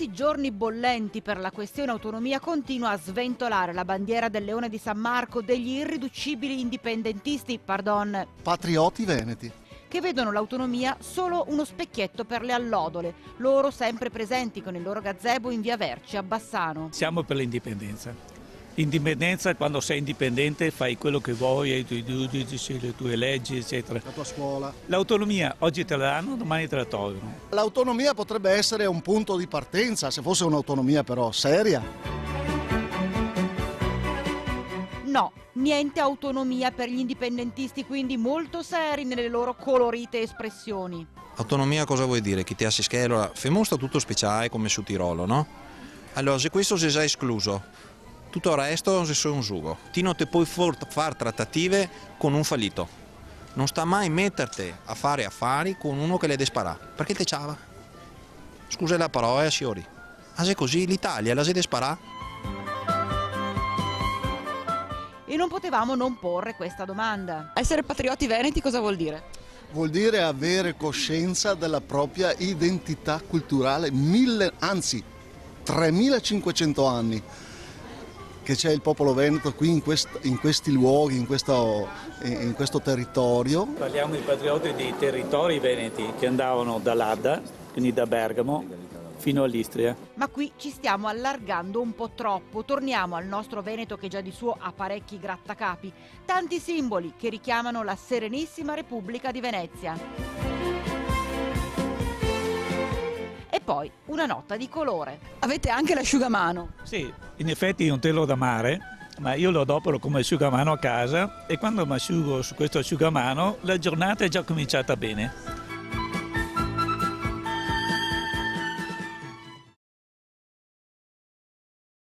questi giorni bollenti per la questione autonomia continua a sventolare la bandiera del Leone di San Marco degli irriducibili indipendentisti, patrioti veneti, che vedono l'autonomia solo uno specchietto per le allodole, loro sempre presenti con il loro gazebo in via Verci a Bassano. Siamo per l'indipendenza. Indipendenza, quando sei indipendente fai quello che vuoi, hai i tuoi giudici, le tue leggi, eccetera. la tua scuola. L'autonomia oggi te la danno, domani te la tolgono. L'autonomia potrebbe essere un punto di partenza, se fosse un'autonomia però seria. No, niente autonomia per gli indipendentisti, quindi molto seri nelle loro colorite espressioni. Autonomia cosa vuol dire? Che ti assische, allora, famo tutto speciale come su Tirolo, no? Allora, se questo si è già escluso, tutto il resto si sono un sugo. Ti non ti puoi fare trattative con un fallito. Non sta mai metterti a fare affari con uno che le desparà, perché te ciava. Scusa la parola, signori. Ma se così l'Italia la si desparà? E non potevamo non porre questa domanda. Essere patrioti veneti cosa vuol dire? Vuol dire avere coscienza della propria identità culturale, 3500 anni che c'è il popolo veneto qui in questi luoghi, in questo territorio. Parliamo di patrioti dei territori veneti che andavano dall'Adda, quindi da Bergamo, fino all'Istria. Ma qui ci stiamo allargando un po' troppo. Torniamo al nostro Veneto che già di suo ha parecchi grattacapi. Tanti simboli che richiamano la Serenissima Repubblica di Venezia. E poi una nota di colore. Avete anche l'asciugamano. Sì, in effetti non te lo da mare, ma io lo adopero come asciugamano a casa e quando mi asciugo su questo asciugamano la giornata è già cominciata bene.